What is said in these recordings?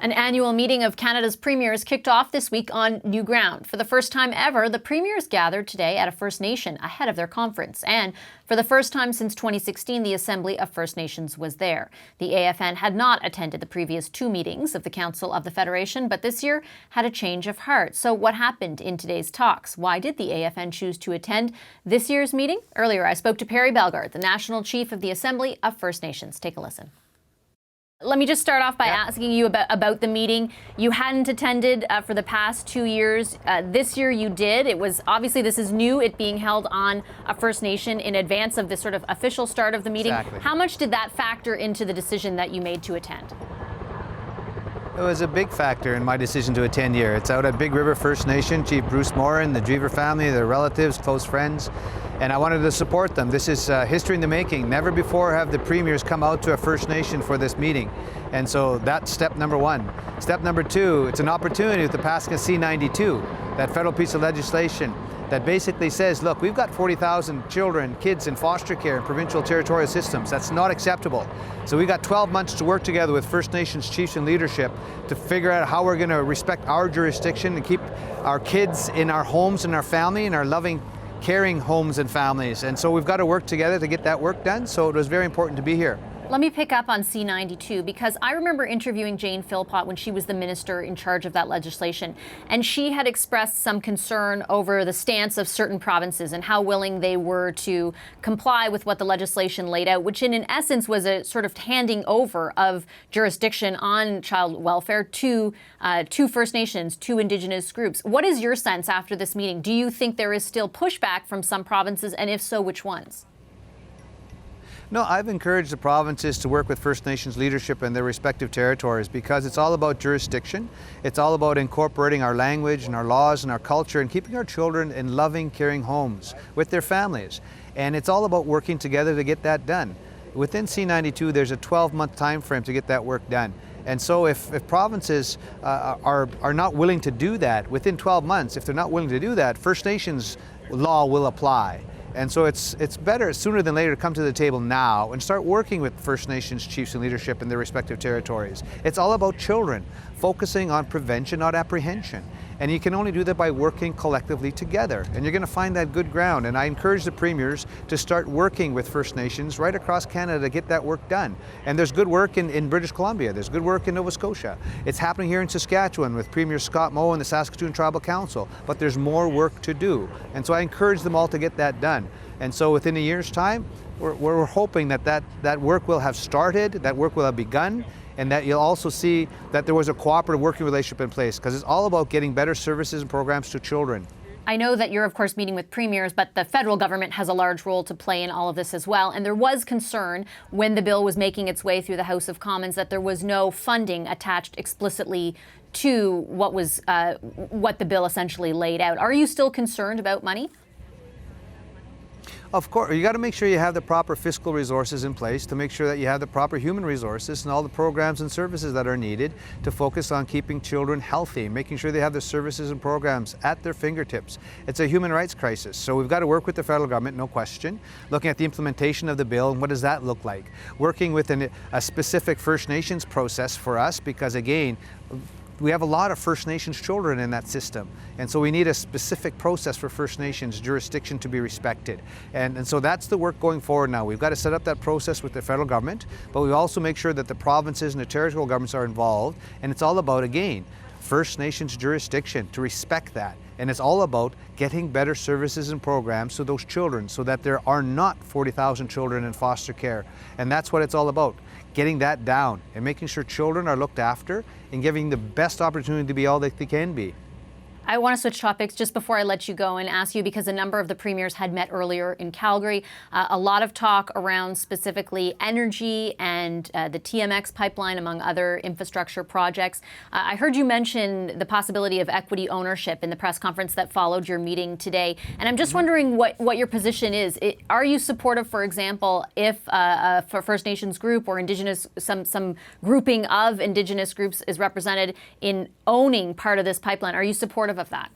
An annual meeting of Canada's premiers kicked off this week on new ground. For the first time ever, the premiers gathered today at a First Nation ahead of their conference. And for the first time since 2016, the Assembly of First Nations was there. The AFN had not attended the previous two meetings of the Council of the Federation, but this year had a change of heart. So what happened in today's talks? Why did the AFN choose to attend this year's meeting? Earlier, I spoke to Perry Belgard, the National Chief of the Assembly of First Nations. Take a listen. Let me just start off by asking you about the meeting. You hadn't attended for the past 2 years. This year you did. It was obviously, this is new, it being held on a First Nation in advance of the sort of official start of the meeting. Exactly. How much did that factor into the decision that you made to attend? It was a big factor in my decision to attend here. It's out at Big River First Nation, Chief Bruce Morin, the Drever family, their relatives, close friends, and I wanted to support them. This is history in the making. Never before have the premiers come out to a First Nation for this meeting. And so that's step number one. Step number two, it's an opportunity with the passing of C-92, that federal piece of legislation that basically says, look, we've got 40,000 children, kids in foster care in provincial territorial systems. That's not acceptable. So we got 12 months to work together with First Nations chiefs and leadership to figure out how we're going to respect our jurisdiction and keep our kids in our homes and our family and our loving, caring homes and families. And so we've got to work together to get that work done. So it was very important to be here. Let me pick up on C-92 because I remember interviewing Jane Philpott when she was the minister in charge of that legislation, and she had expressed some concern over the stance of certain provinces and how willing they were to comply with what the legislation laid out, which in essence was a sort of handing over of jurisdiction on child welfare to First Nations, to Indigenous groups. What is your sense after this meeting? Do you think there is still pushback from some provinces, and if so, which ones? No, I've encouraged the provinces to work with First Nations leadership in their respective territories because it's all about jurisdiction. It's all about incorporating our language and our laws and our culture and keeping our children in loving, caring homes with their families. And it's all about working together to get that done. Within C-92, there's a 12-month time frame to get that work done. And so if provinces are not willing to do that within 12 months, if they're not willing to do that, First Nations law will apply. And so it's better sooner than later to come to the table now and start working with First Nations chiefs and leadership in their respective territories. It's all about children, focusing on prevention, not apprehension. And you can only do that by working collectively together. And you're going to find that good ground. And I encourage the premiers to start working with First Nations right across Canada to get that work done. And there's good work in British Columbia. There's good work in Nova Scotia. It's happening here in Saskatchewan with Premier Scott Moe and the Saskatoon Tribal Council. But there's more work to do. And so I encourage them all to get that done. And so within a year's time, we're hoping that work will have started, that work will have begun, and that you'll also see that there was a cooperative working relationship in place, because it's all about getting better services and programs to children. I know that you're, of course, meeting with premiers, but the federal government has a large role to play in all of this as well. And there was concern when the bill was making its way through the House of Commons that there was no funding attached explicitly to what the bill essentially laid out. Are you still concerned about money? Of course, you got to make sure you have the proper fiscal resources in place to make sure that you have the proper human resources and all the programs and services that are needed to focus on keeping children healthy, making sure they have the services and programs at their fingertips. It's a human rights crisis, so we've got to work with the federal government, no question, looking at the implementation of the bill and what does that look like. Working with a specific First Nations process for us because, again, we have a lot of First Nations children in that system. And so we need a specific process for First Nations jurisdiction to be respected. And so that's the work going forward now. We've got to set up that process with the federal government, but we also make sure that the provinces and the territorial governments are involved. And it's all about, again, First Nations jurisdiction, to respect that. And it's all about getting better services and programs to those children so that there are not 40,000 children in foster care. And that's what it's all about, getting that down and making sure children are looked after and giving the best opportunity to be all that they can be. I want to switch topics just before I let you go and ask you, because a number of the premiers had met earlier in Calgary, a lot of talk around specifically energy and the TMX pipeline, among other infrastructure projects. I heard you mention the possibility of equity ownership in the press conference that followed your meeting today. And I'm just wondering what your position is. Are you supportive, for example, if for First Nations group or Indigenous, some grouping of Indigenous groups is represented in owning part of this pipeline? Are you supportive of that?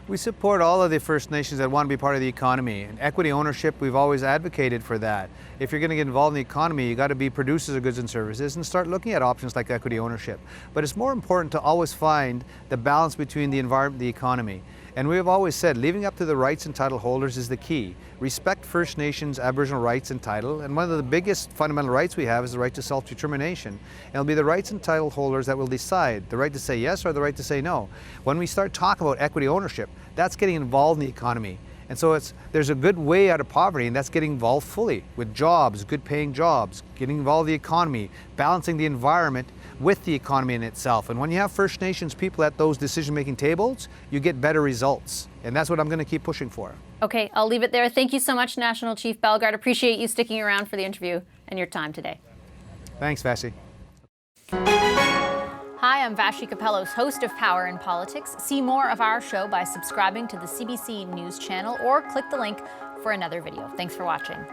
We support all of the First Nations that want to be part of the economy. And equity ownership, we've always advocated for that. If you're going to get involved in the economy, you got to be producers of goods and services and start looking at options like equity ownership. But it's more important to always find the balance between the environment and the economy. And we have always said, leaving up to the rights and title holders is the key. Respect First Nations Aboriginal rights and title, and one of the biggest fundamental rights we have is the right to self-determination. And it'll be the rights and title holders that will decide the right to say yes or the right to say no. When we start talking about equity ownership, that's getting involved in the economy. And so there's a good way out of poverty, and that's getting involved fully with jobs, good paying jobs, getting involved in the economy, balancing the environment with the economy in itself. And when you have First Nations people at those decision-making tables, you get better results. And that's what I'm going to keep pushing for. Okay, I'll leave it there. Thank you so much, National Chief Belgard. Appreciate you sticking around for the interview and your time today. Thanks, Vassy. Hi, I'm Vashi Capellos, host of Power in Politics. See more of our show by subscribing to the CBC News channel or click the link for another video. Thanks for watching.